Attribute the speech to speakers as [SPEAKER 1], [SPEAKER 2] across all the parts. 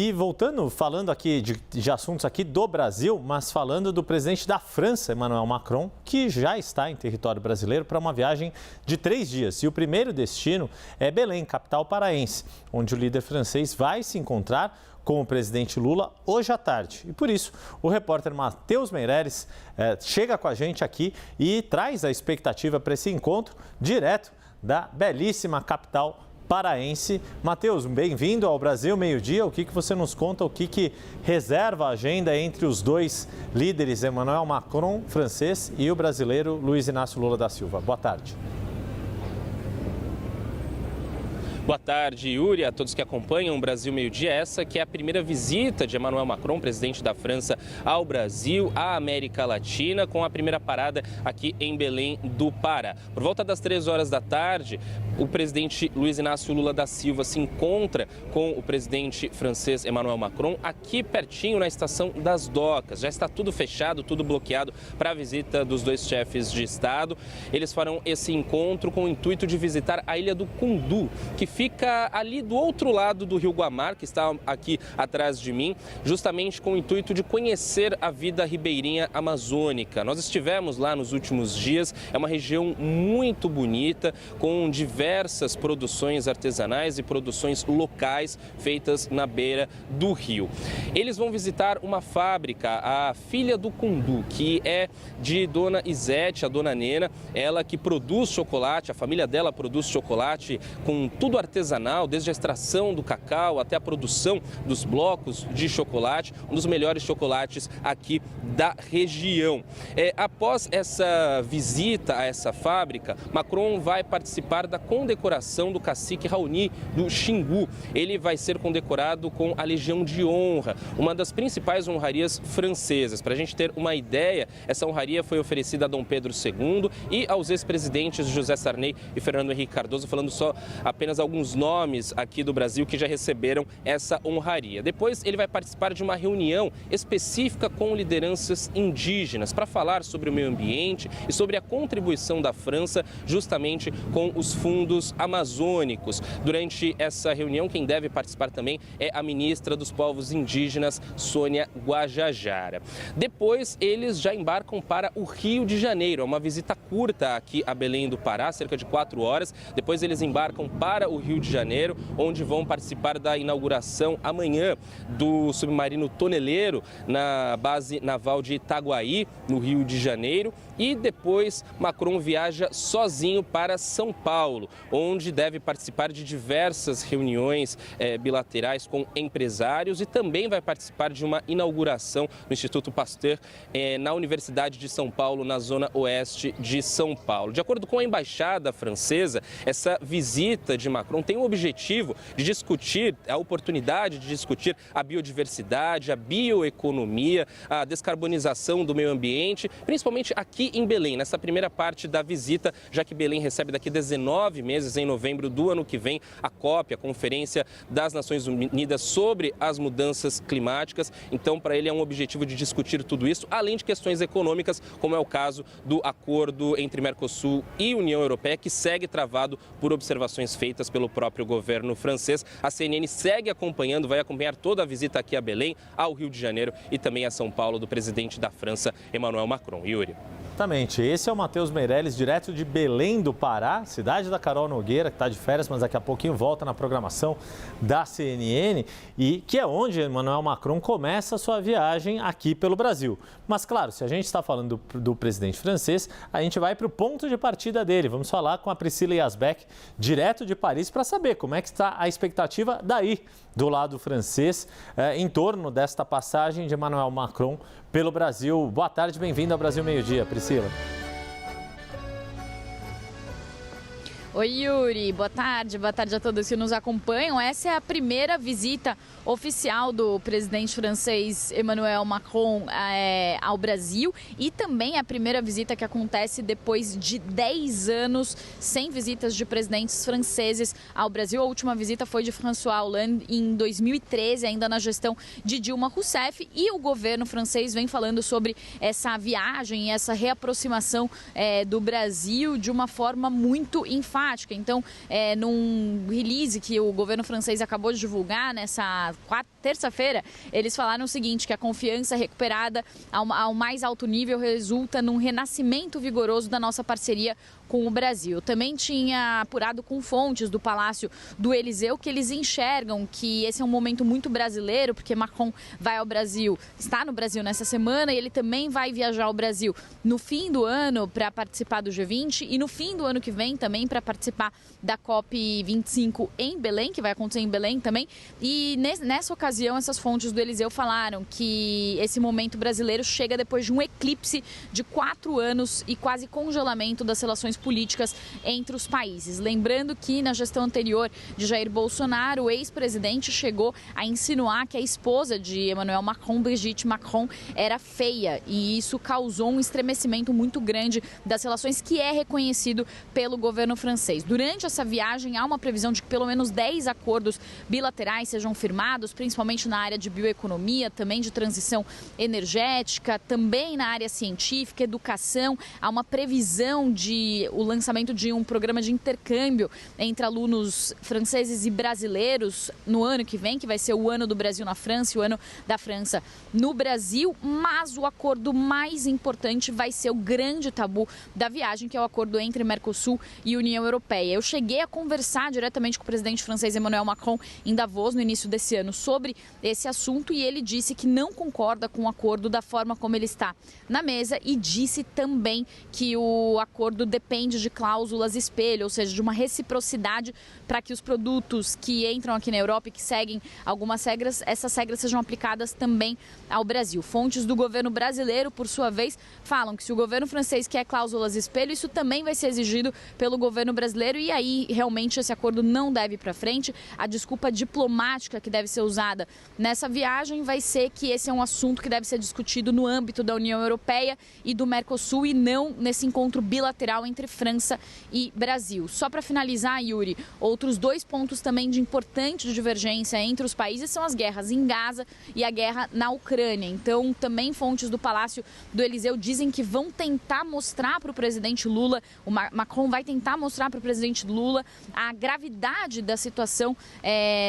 [SPEAKER 1] E voltando, falando aqui de assuntos aqui do Brasil, mas falando do presidente da França, Emmanuel Macron, que já está em território brasileiro para uma viagem de 3 dias. E o primeiro destino é Belém, capital paraense, onde o líder francês vai se encontrar com o presidente Lula hoje à tarde. E por isso, o repórter Matheus Meireles chega com a gente aqui e traz a expectativa para esse encontro direto da belíssima capital paraense. Matheus, bem-vindo ao Brasil Meio-Dia. O que você nos conta, o que reserva a agenda entre os dois líderes, Emmanuel Macron, francês, e o brasileiro Luiz Inácio Lula da Silva? Boa tarde.
[SPEAKER 2] Boa tarde, Yuri, a todos que acompanham o Brasil Meio-Dia. Essa que é a primeira visita de Emmanuel Macron, presidente da França, ao Brasil, à América Latina, com a primeira parada aqui em Belém do Pará. Por volta das 3 horas da tarde, o presidente Luiz Inácio Lula da Silva se encontra com o presidente francês Emmanuel Macron aqui pertinho na Estação das Docas. Já está tudo fechado, tudo bloqueado para a visita dos dois chefes de Estado. Eles farão esse encontro com o intuito de visitar a Ilha do Cundu, que fica ali do outro lado do Rio Guamar, que está aqui atrás de mim, justamente com o intuito de conhecer a vida ribeirinha amazônica. Nós estivemos lá nos últimos dias, é uma região muito bonita, com diversas produções artesanais e produções locais feitas na beira do rio. Eles vão visitar uma fábrica, a Filha do Cundu, que é de Dona Isete, a Dona Nena, ela que produz chocolate, a família dela produz chocolate com tudo artesanal, desde a extração do cacau até a produção dos blocos de chocolate, um dos melhores chocolates aqui da região. Após essa visita a essa fábrica, Macron vai participar da condecoração do cacique Raoni do Xingu. Ele vai ser condecorado com a Legião de Honra, uma das principais honrarias francesas. Para a gente ter uma ideia, essa honraria foi oferecida a Dom Pedro II e aos ex-presidentes José Sarney e Fernando Henrique Cardoso, falando só apenas alguns nomes aqui do Brasil que já receberam essa honraria. Depois ele vai participar de uma reunião específica com lideranças indígenas para falar sobre o meio ambiente e sobre a contribuição da França justamente com os fundos amazônicos. Durante essa reunião, quem deve participar também é a ministra dos povos indígenas, Sônia Guajajara. Depois eles já embarcam para o Rio de Janeiro, é uma visita curta aqui a Belém do Pará, cerca de 4 horas. Depois eles embarcam para o Rio de Janeiro, onde vão participar da inauguração amanhã do submarino Toneleiro na base naval de Itaguaí, no Rio de Janeiro. E depois Macron viaja sozinho para São Paulo, onde deve participar de diversas reuniões bilaterais com empresários e também vai participar de uma inauguração no Instituto Pasteur na Universidade de São Paulo, na zona oeste de São Paulo. De acordo com a embaixada francesa, essa visita de Macron tem o objetivo de discutir a oportunidade de discutir a biodiversidade, a bioeconomia, a descarbonização do meio ambiente, principalmente aqui em Belém, nessa primeira parte da visita, já que Belém recebe daqui 19 meses, em novembro do ano que vem, a COP, a Conferência das Nações Unidas sobre as Mudanças Climáticas. Então, para ele é um objetivo de discutir tudo isso, além de questões econômicas, como é o caso do acordo entre Mercosul e União Europeia, que segue travado por observações feitas pelo próprio governo francês. A CNN segue acompanhando, vai acompanhar toda a visita aqui a Belém, ao Rio de Janeiro e também a São Paulo do presidente da França, Emmanuel Macron. Yuri.
[SPEAKER 1] Exatamente. Esse é o Matheus Meireles, direto de Belém do Pará, cidade da Carol Nogueira, que está de férias, mas daqui a pouquinho volta na programação da CNN, e que é onde Emmanuel Macron começa a sua viagem aqui pelo Brasil. Mas, claro, se a gente está falando do presidente francês, a gente vai para o ponto de partida dele. Vamos falar com a Priscila Yazbek, direto de Paris, para saber como é que está a expectativa daí, do lado francês, em torno desta passagem de Emmanuel Macron pelo Brasil. Boa tarde, bem-vindo ao Brasil Meio-Dia, Priscila.
[SPEAKER 3] Oi, Yuri. Boa tarde a todos que nos acompanham. Essa é a primeira visita oficial do presidente francês Emmanuel Macron ao Brasil e também a primeira visita que acontece depois de 10 anos sem visitas de presidentes franceses ao Brasil. A última visita foi de François Hollande em 2013, ainda na gestão de Dilma Rousseff, e o governo francês vem falando sobre essa viagem, essa reaproximação do Brasil de uma forma muito enfática enfática. Então, num release que o governo francês acabou de divulgar nessa terça-feira, eles falaram o seguinte, que a confiança recuperada ao mais alto nível resulta num renascimento vigoroso da nossa parceria com o Brasil. Também tinha apurado com fontes do Palácio do Eliseu que eles enxergam que esse é um momento muito brasileiro, porque Macron vai ao Brasil, está no Brasil nessa semana, e ele também vai viajar ao Brasil no fim do ano para participar do G20 e no fim do ano que vem também para participar da COP25 em Belém, que vai acontecer em Belém também. E nessa ocasião, essas fontes do Eliseu falaram que esse momento brasileiro chega depois de um eclipse de 4 anos e quase congelamento das relações políticas entre os países. Lembrando que na gestão anterior de Jair Bolsonaro, o ex-presidente chegou a insinuar que a esposa de Emmanuel Macron, Brigitte Macron, era feia, e isso causou um estremecimento muito grande das relações, que é reconhecido pelo governo francês. Durante essa viagem, há uma previsão de que pelo menos 10 acordos bilaterais sejam firmados, principalmente na área de bioeconomia, também de transição energética, também na área científica, educação. Há uma previsão de o lançamento de um programa de intercâmbio entre alunos franceses e brasileiros no ano que vem, que vai ser o ano do Brasil na França e o ano da França no Brasil. Mas o acordo mais importante vai ser o grande tabu da viagem, que é o acordo entre Mercosul e União Europeia. Eu cheguei a conversar diretamente com o presidente francês Emmanuel Macron em Davos no início desse ano sobre esse assunto, e ele disse que não concorda com o acordo da forma como ele está na mesa, e disse também que o acordo depende de cláusulas espelho, ou seja, de uma reciprocidade para que os produtos que entram aqui na Europa e que seguem algumas regras, essas regras sejam aplicadas também ao Brasil. Fontes do governo brasileiro, por sua vez, falam que se o governo francês quer cláusulas espelho, isso também vai ser exigido pelo governo brasileiro, e aí realmente esse acordo não deve ir para frente. A desculpa diplomática que deve ser usada nessa viagem vai ser que esse é um assunto que deve ser discutido no âmbito da União Europeia e do Mercosul, e não nesse encontro bilateral entre França e Brasil. Só para finalizar, Yuri, outros 2 pontos também de importante divergência entre os países são as guerras em Gaza e a guerra na Ucrânia. Então, também fontes do Palácio do Eliseu dizem que vão tentar mostrar para o presidente Lula, o Macron vai tentar mostrar para o presidente Lula a gravidade da situação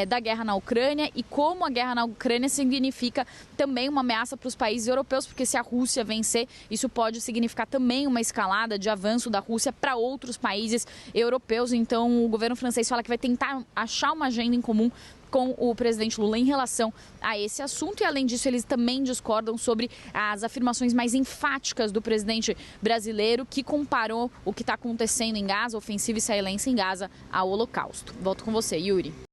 [SPEAKER 3] da guerra na Ucrânia, e como a guerra na Ucrânia significa também uma ameaça para os países europeus, porque se a Rússia vencer, isso pode significar também uma escalada de avanço da Rússia para outros países europeus. Então, o governo francês fala que vai tentar achar uma agenda em comum com o presidente Lula em relação a esse assunto, e além disso eles também discordam sobre as afirmações mais enfáticas do presidente brasileiro, que comparou o que está acontecendo em Gaza, a ofensiva israelense em Gaza, ao Holocausto. Volto com você, Yuri.